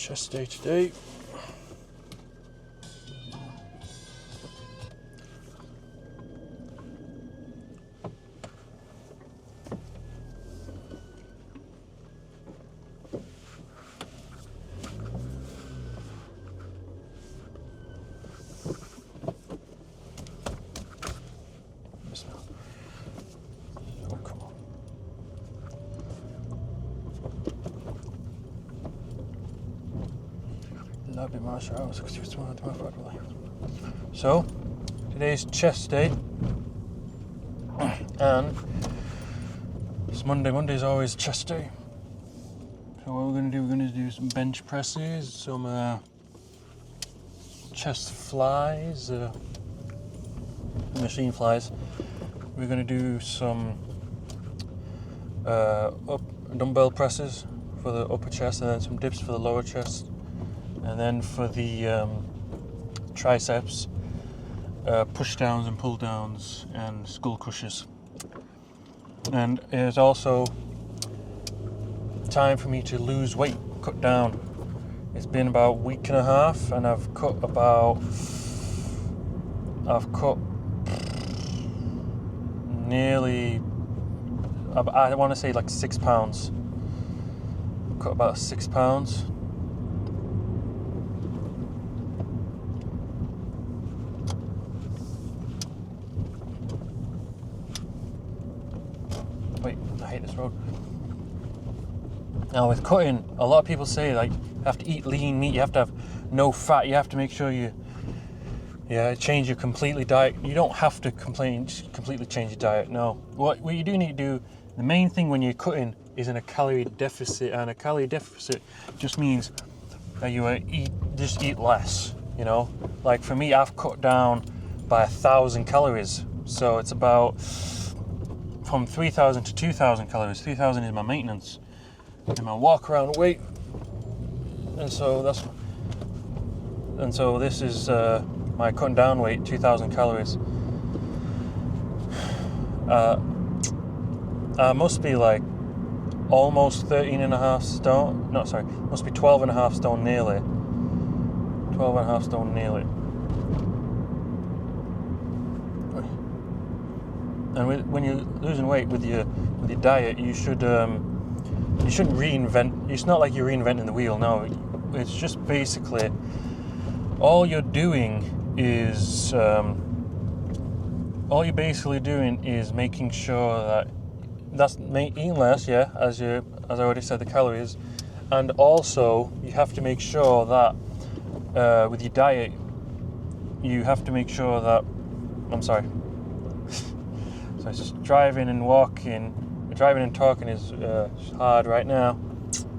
chest day today. Oh, come on. Love it, martial arts. So, today's chest day, and it's Monday. Monday's always chest day. So what we're going to do some bench presses, some chest flies, machine flies. We're going to do some dumbbell presses for the upper chest, and then some dips for the lower chest. And then for the triceps, push downs and pull downs and skull crushers. And it's also time for me to lose weight, cut down. It's been about a week and a half, and I've cut nearly, I want to say like 6 pounds. Cut about 6 pounds. Wait, I hate this road. Now with cutting, a lot of people say like you have to eat lean meat, you have to have no fat, you have to make sure you change your completely diet. You don't have to completely change your diet, no. What you do need to do, the main thing when you're cutting is in a calorie deficit, and a calorie deficit just means that you eat less, you know. Like for me, I've cut down by 1,000 calories, so it's about from 3,000 to 2,000 calories. 3,000 is my maintenance and my walk around weight, and so this is my cutting down weight, 2,000 calories. I must be like almost 13.5 stone. No, sorry, must be 12.5 stone nearly. 12.5 stone nearly. And when you're losing weight with your diet, you shouldn't reinvent. It's not like you're reinventing the wheel. No, it's just basically all you're basically doing is making sure that eating less, as I already said, the calories, and also you have to make sure that with your diet, you have to make sure that So it's just driving and walking. Driving and talking is hard right now.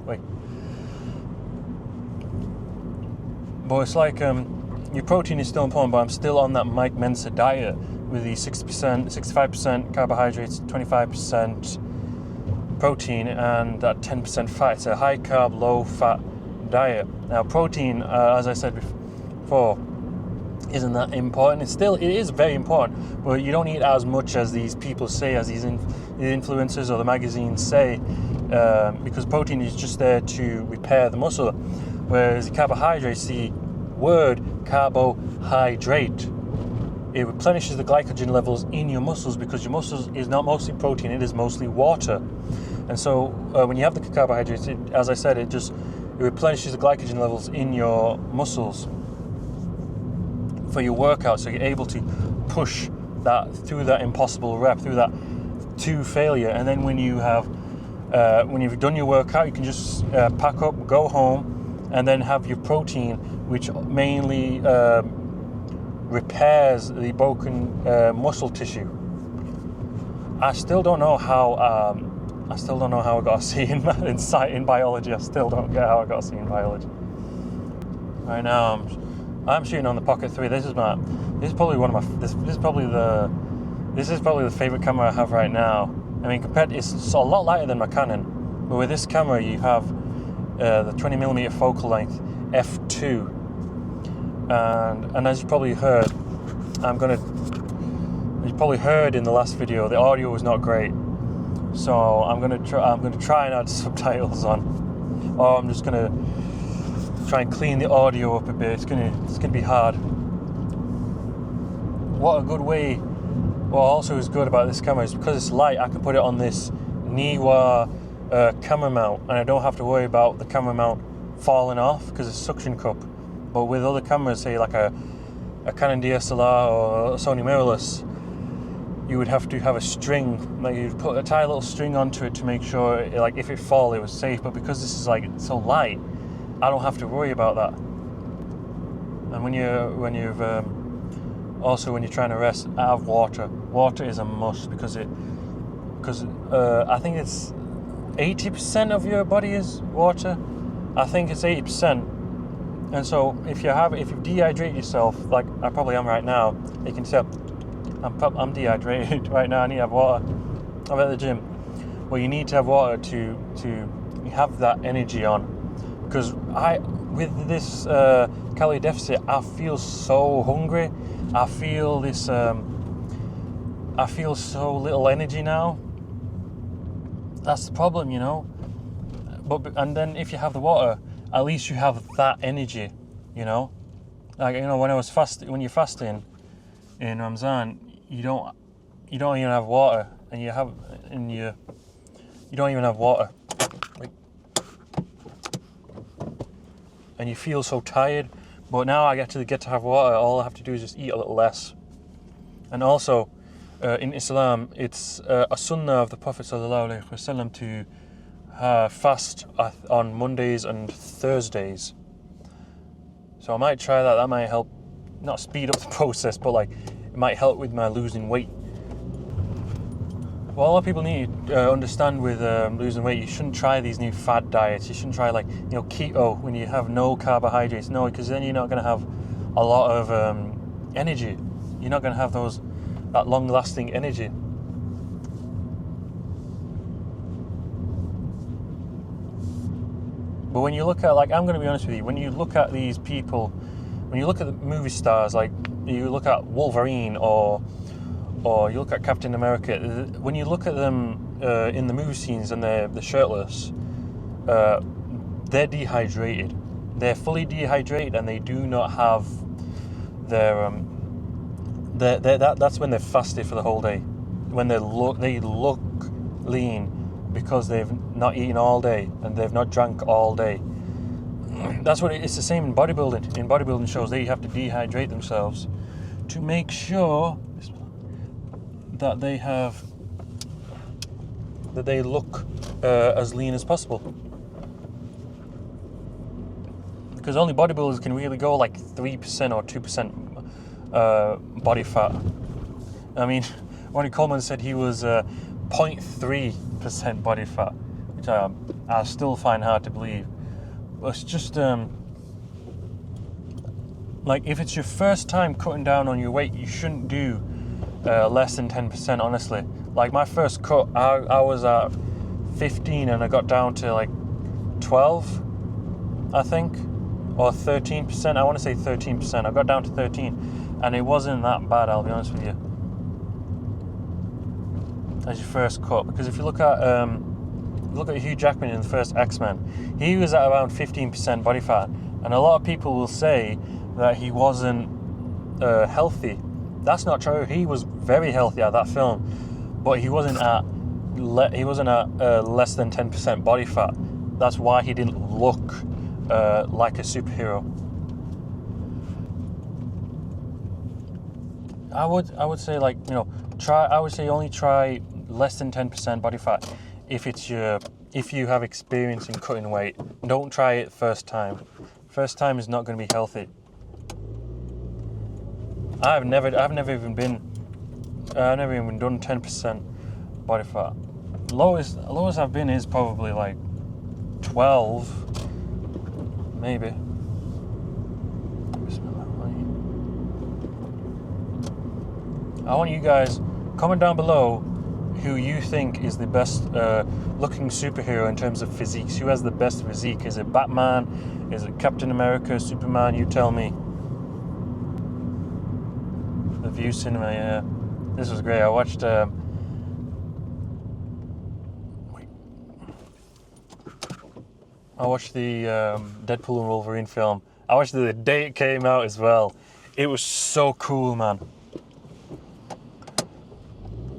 Wait. But it's like your protein is still important, but I'm still on that Mike Mensa diet with the 65% carbohydrates, 25% protein, and that 10% fat. It's a high carb, low fat diet. Now protein, as I said before, isn't that important. It is very important, but you don't need as much as these people say, as these influencers or the magazines say, because protein is just there to repair the muscle, whereas the carbohydrates, the word carbohydrate, it replenishes the glycogen levels in your muscles, because your muscles is not mostly protein, it is mostly water. And so when you have the carbohydrates, as I said, it replenishes the glycogen levels in your muscles for your workout, so you're able to push that through that impossible rep, through that to failure. And then when you've done your workout, you can just pack up, go home, and then have your protein, which mainly repairs the broken muscle tissue. I still don't know how I got a C in biology. I still don't get how I got a C in biology. Right now I'm shooting on the Pocket 3. This is probably the favorite camera I have right now. I mean, it's a lot lighter than my Canon, but with this camera you have the 20mm focal length f2, and as you probably heard, you probably heard in the last video, the audio was not great, so I'm gonna try and add subtitles on, or I'm just gonna try and clean the audio up a bit. It's gonna be hard. What a good way. What also is good about this camera is because it's light, I can put it on this Niwa camera mount, and I don't have to worry about the camera mount falling off because it's suction cup. But with other cameras, say like a Canon DSLR or a Sony mirrorless, you would have to have a string, like you'd put a tiny little string onto it to make sure, like if it fall, it was safe. But because this is like so light, I don't have to worry about that. And when you're trying to rest, have water. Water is a must because I think it's 80% of your body is water. I think it's 80%. And so if you dehydrate yourself, like I probably am right now, you can tell I'm dehydrated right now. I need to have water. I'm at the gym. Well, you need to have water to have that energy on. Because with this calorie deficit, I feel so hungry. I feel this. I feel so little energy now. That's the problem, you know. And then if you have the water, at least you have that energy, you know. Like, you know, when you're fasting in Ramzan, you don't even have water, and you don't even have water, like, and you feel so tired. But now I get to have water. All I have to do is just eat a little less. And also, in Islam, it's a sunnah of the Prophet ﷺ to fast on Mondays and Thursdays. So I might try that. That might help, not speed up the process, but like it might help with my losing weight. What a lot of people need to understand with losing weight, you shouldn't try these new fad diets. You shouldn't try like, you know, keto when you have no carbohydrates. No, because then you're not going to have a lot of energy. You're not going to have that long-lasting energy. But when you look at, like, I'm going to be honest with you, when you look at these people, when you look at the movie stars, like you look at Wolverine or you look at Captain America, when you look at them in the movie scenes and they're shirtless, they're dehydrated. They're fully dehydrated, and they do not have their that's when they've fasted for the whole day. When they look lean because they've not eaten all day and they've not drank all day. That's what it's the same in bodybuilding. In bodybuilding shows, they have to dehydrate themselves to make sure that they look as lean as possible. Because only bodybuilders can really go like 3% or 2% body fat. I mean, Ronnie Coleman said he was 0.3% body fat, which I still find hard to believe. But it's just like, if it's your first time cutting down on your weight, you shouldn't do less than 10%, honestly. Like my first cut, I was at 15 and I got down to like 12, I think, or 13%. I want to say 13%. I got down to 13, and it wasn't that bad, I'll be honest with you, as your first cut. Because if you look at Hugh Jackman in the first X-Men, he was at around 15% body fat, and a lot of people will say that he wasn't healthy. That's not true. He was very healthy at that film, but he wasn't at less than 10% body fat. That's why he didn't look like a superhero. I would say, like, you know, only try less than 10% body fat if you have experience in cutting weight. Don't try it first time. First time is not going to be healthy. I've never even done 10% body fat. Lowest I've been is probably like 12, maybe. I want you guys, comment down below who you think is the best looking superhero in terms of physiques. Who has the best physique? Is it Batman? Is it Captain America? Superman? You tell me. The View Cinema, yeah. This was great. I watched I watched the Deadpool and Wolverine film. I watched it the day it came out as well. It was so cool, man.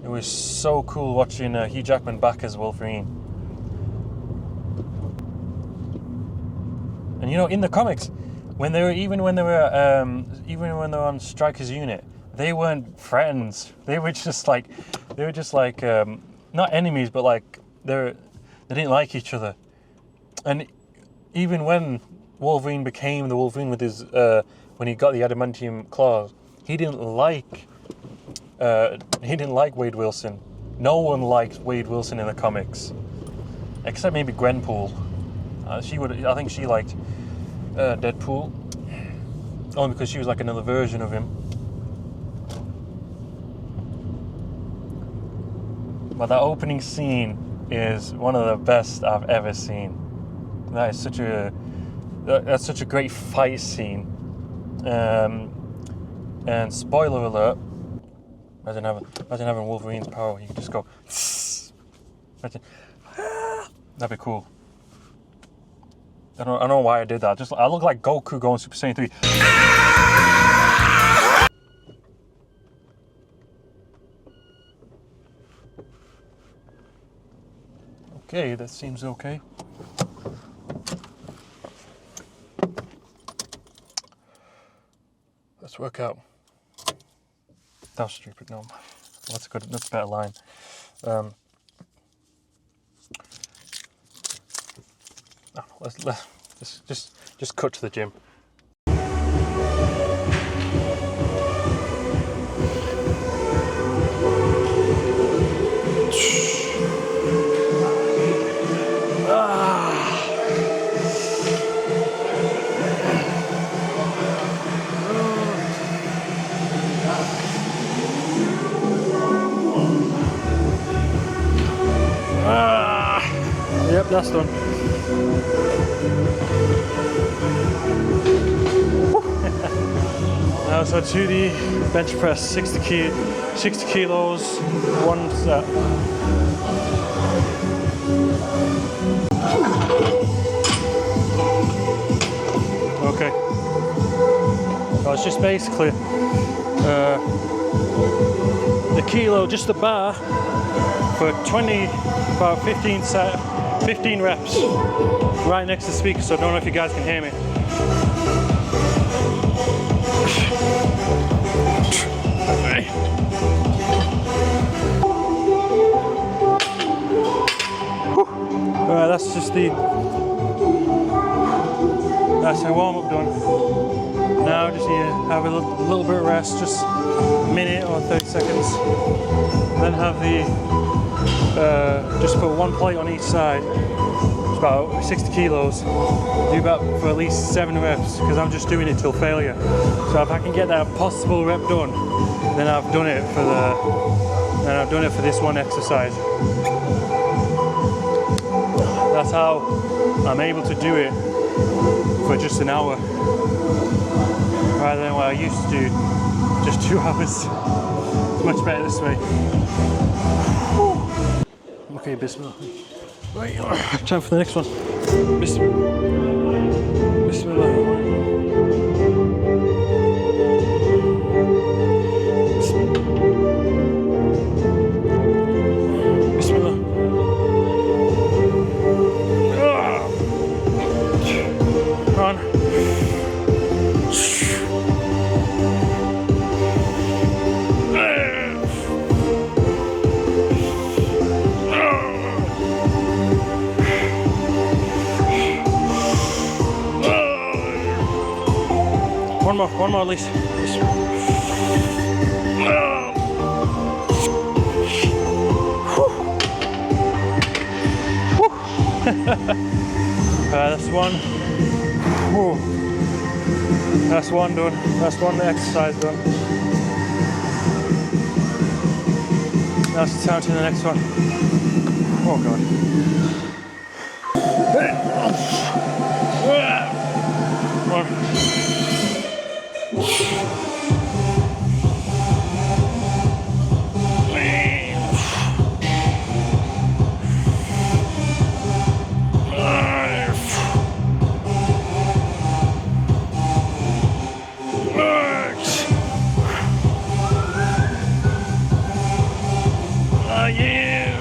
It was so cool watching Hugh Jackman back as Wolverine. And you know, in the comics, when they were on Stryker's unit, they weren't friends. They were just like not enemies, but like they didn't like each other. And even when Wolverine became the Wolverine with his when he got the adamantium claws, he didn't like Wade Wilson. No one liked Wade Wilson in the comics, except maybe Gwenpool. I think she liked Deadpool, only because she was like another version of him. But that opening scene is one of the best I've ever seen. That's such a great fight scene. And spoiler alert. Imagine having Wolverine's power. You can just go. Imagine, that'd be cool. I don't know why I did that. I look like Goku going Super Saiyan 3. Okay, that seems okay. Let's work out. That was stupid. No, that's good. That's a better line. Let's just cut to the gym. Yep, that's done. Now so to the bench press, 60 kilos, one set. Okay. So it's just basically the kilo, just the bar for about 15 reps, right next to the speaker, so I don't know if you guys can hear me. Alright, that's the warm-up done. Now just need to have a little bit of rest, just a minute or 30 seconds. Then have just put one plate on each side. It's about 60 kilos. Do about for at least 7 reps, because I'm just doing it till failure. So if I can get that possible rep done, then I've done it for this one exercise. That's how I'm able to do it for just an hour, rather than what I used to do, just 2 hours. It's much better this way. Okay, bismillah. Right, time for the next one. Bismillah. Bismillah. One more at least. That's one. That's one done. That's one exercise done. Now it's time to the next one. Oh god. Yeah!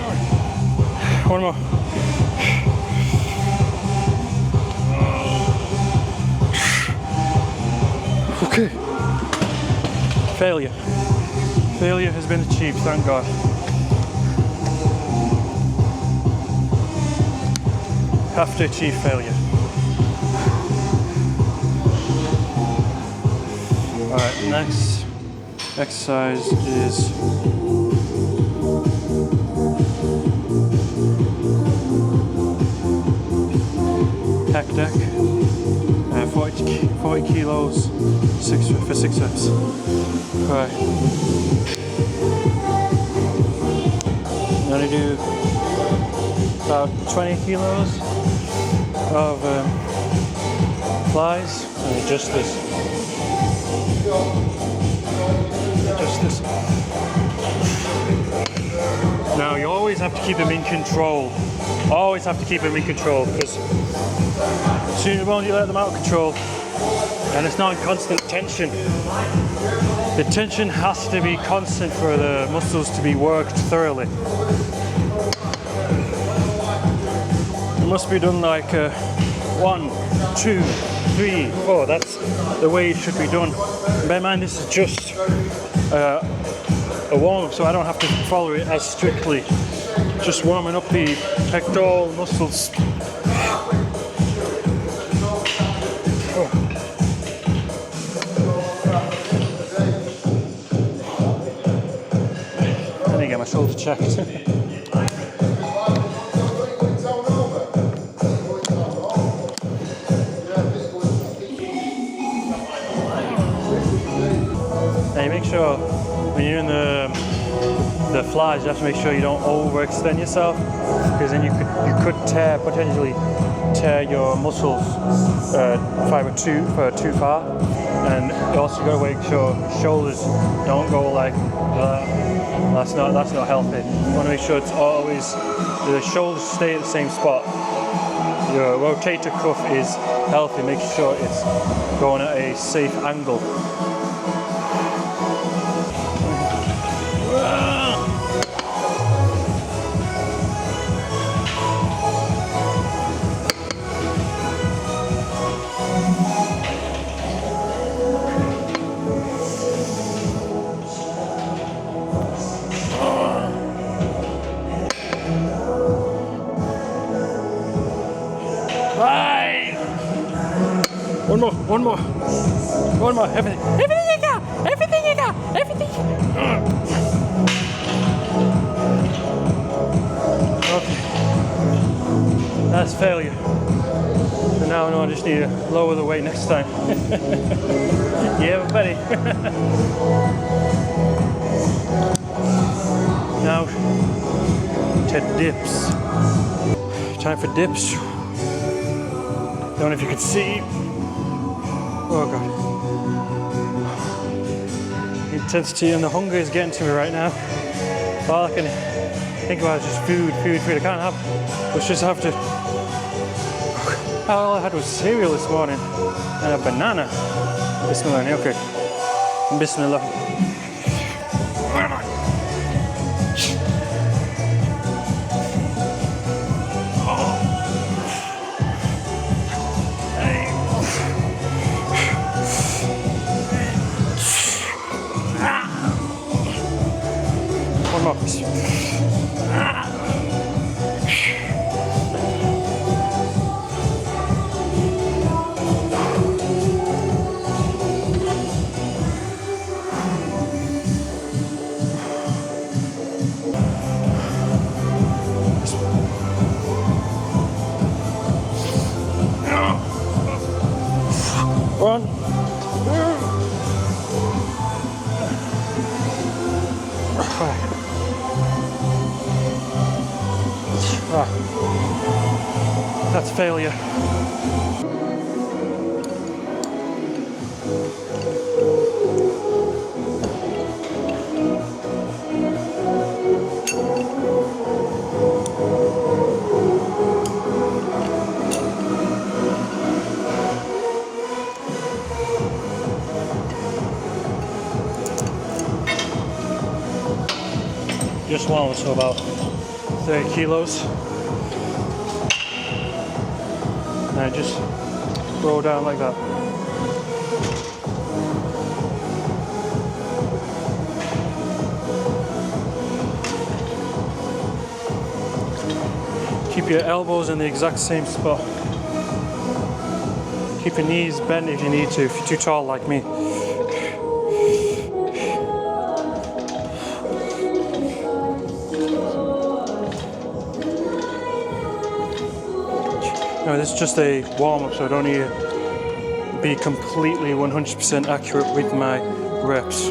One more. Okay. Failure. Failure has been achieved, thank God. Have to achieve failure. Alright, next exercise is pec deck. 40 kilos, 6 reps. Right. I'm gonna do about 20 kilos of flies and adjust this. Now you always have to keep them in control. Always have to keep them in control, because as soon as you let them out of control, and it's not in constant tension. The tension has to be constant for the muscles to be worked thoroughly. It must be done like 1, 2, 3, 4. That's the way it should be done. Bear in mind, this is just a warm-up, so I don't have to follow it as strictly. Just warming up the pectoral muscles. I need to get my shoulder checked. Now you make sure when you're in the flies, you have to make sure you don't overextend yourself, because then you could potentially tear your muscles fiber too far, and you also got to make sure shoulders don't go like that. That's not healthy. You want to make sure it's always the shoulders stay at the same spot. Your rotator cuff is healthy. Make sure it's going at a safe angle. One more, everything you got. Okay, that's failure. So now I know I just need to lower the weight next time. Yeah, buddy. Now to dips. Time for dips. Don't know if you can see. Oh God. The intensity and the hunger is getting to me right now. All I can think about is just food. I can't have, all I had was cereal this morning and a banana. Bismillah, okay. Bismillah. One. That's failure. just one, so about 30 kilos. And I just roll down like that. Keep your elbows in the exact same spot. Keep your knees bent if you need to, if you're too tall like me. Now this is just a warm-up, so I don't need to be completely 100% accurate with my reps.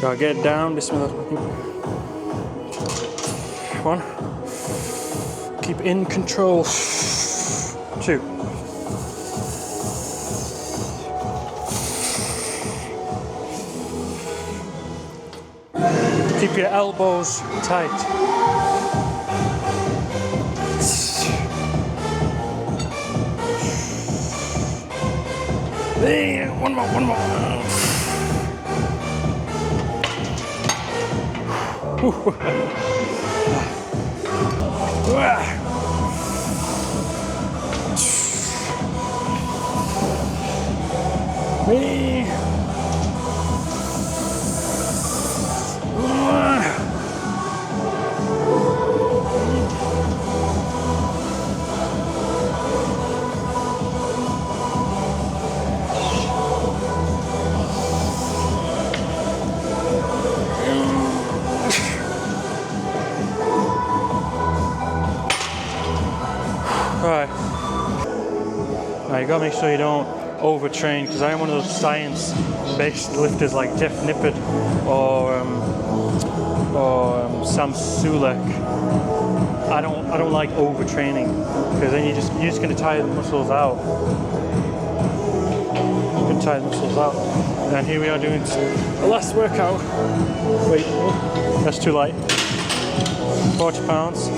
Gotta get it down, bismillah. One. Keep in control. Two. Keep your elbows tight. One more, one more. Alright. Now you gotta make sure you don't overtrain, because I am one of those science-based lifters like Jeff Nippert or Sam Sulek. I don't like overtraining, because then you're just gonna tire the muscles out. You're gonna tire the muscles out. And here we are doing the last workout. Wait, oh, that's too light. 40 pounds.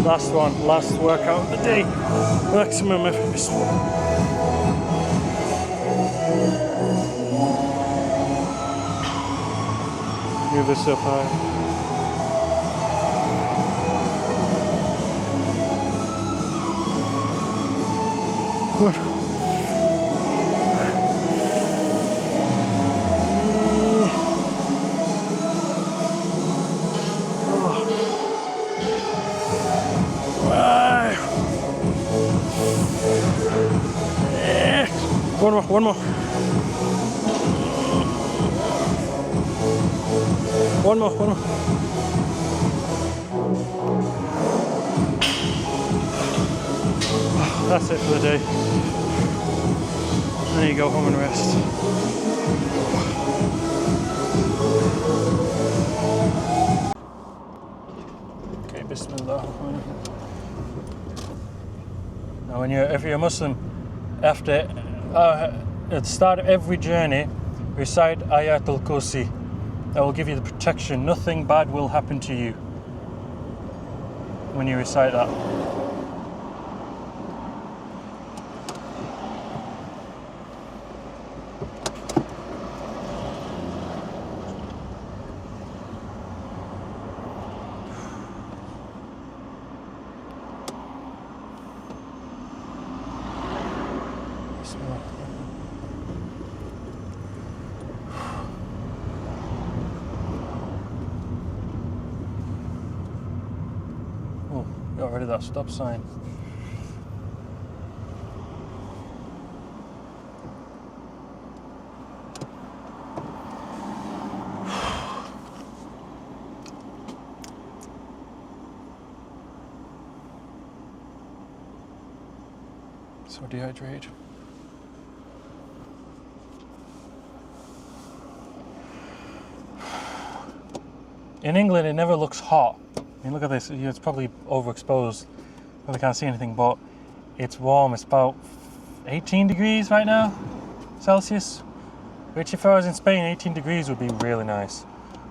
Last one, last workout of the day. Maximum effort. Move this up high. Good. One more, one more. One more, one more. That's it for the day. Then you go home and rest. Okay, bismillah. Now if you're a Muslim, after at the start of every journey, recite Ayatul Kursi. That will give you the protection. Nothing bad will happen to you when you recite that. Oh, got rid of that stop sign. So dehydrated. In England, it never looks hot. I mean, look at this. It's probably overexposed. Probably can't see anything, but it's warm. It's about 18 degrees right now, Celsius. Which if I was in Spain, 18 degrees would be really nice.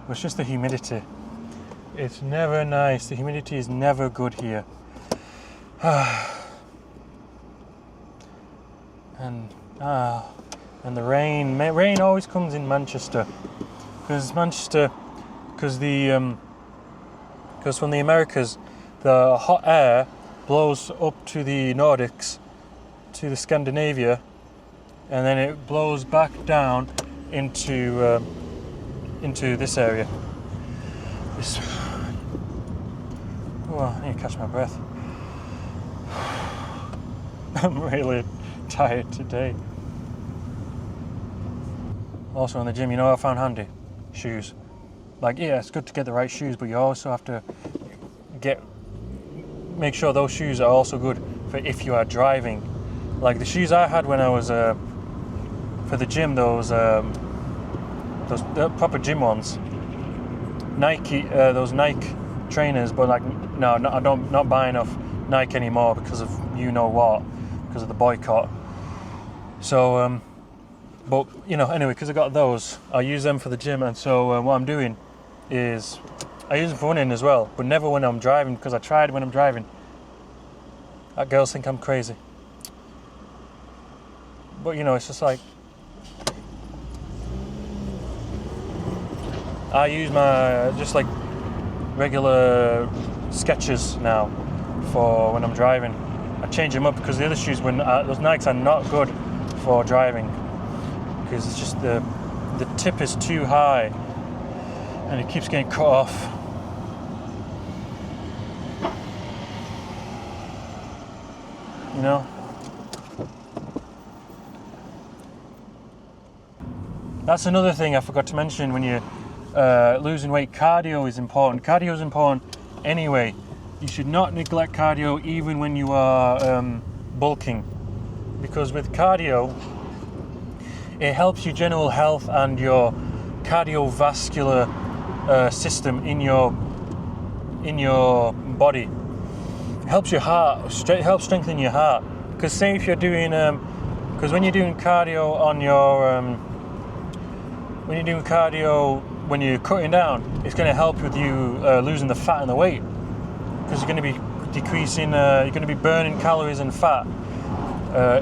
But it's just the humidity. It's never nice. The humidity is never good here. And the rain. Rain always comes in Manchester. Because from the Americas, the hot air blows up to the Nordics, to the Scandinavia, and then it blows back down into this area. Oh, I need to catch my breath. I'm really tired today. Also in the gym, you know what I found handy? Shoes. Like, yeah, it's good to get the right shoes, but you also have to make sure those shoes are also good for if you are driving. Like the shoes I had when I was for the gym, those proper gym ones, Nike, those Nike trainers. But like, no, I don't not buy enough Nike anymore because of you know what, because of the boycott. So, but you know, anyway, because I got those, I use them for the gym, and so what I'm doing is I use them for running as well, but never when I'm driving, because I tried when I'm driving. Girls think I'm crazy. But you know, it's just like I use my just like regular Skechers now for when I'm driving. I change them up because the other shoes, when those Nikes are not good for driving, because it's just the tip is too high and it keeps getting cut off. You know? That's another thing I forgot to mention when you're losing weight. Cardio is important. Cardio is important anyway. You should not neglect cardio even when you are bulking, because with cardio it helps your general health and your cardiovascular system in your body. It helps your heart, helps strengthen your heart. Because say if you're doing, because when you're doing cardio on your, when you're cutting down, it's going to help with you losing the fat and the weight. Because you're going to be decreasing, you're going to be burning calories and fat,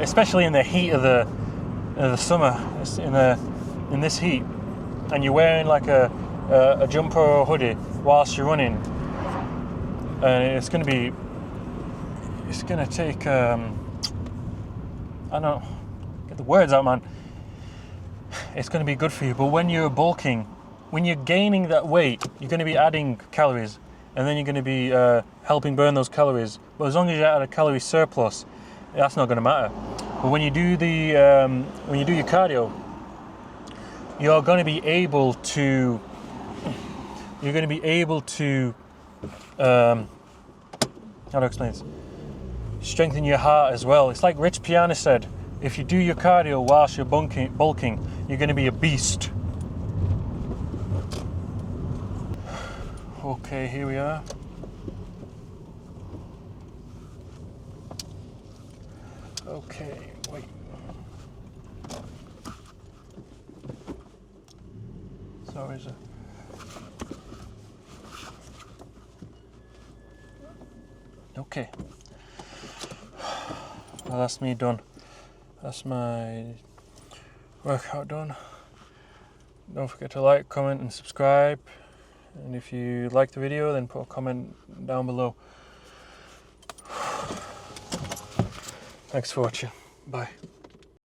especially in the heat of the summer, in this heat, and you're wearing like a jumper or a hoodie whilst you're running, and it's going to take I don't know, get the words out, man. It's going to be good for you. But when you're bulking, when you're gaining that weight, you're going to be adding calories, and then you're going to be helping burn those calories. But as long as you're at a calorie surplus, that's not going to matter. But when you do your cardio, you're going to be able to how do I explain this? Strengthen your heart as well. It's like Rich Piana said, if you do your cardio whilst you're bulking, you're going to be a beast. Okay, here we are. Okay, wait. So is it? Okay. Well, that's me done. That's my workout done. Don't forget to like, comment and subscribe. And if you like the video, then put a comment down below. Thanks for watching. Bye.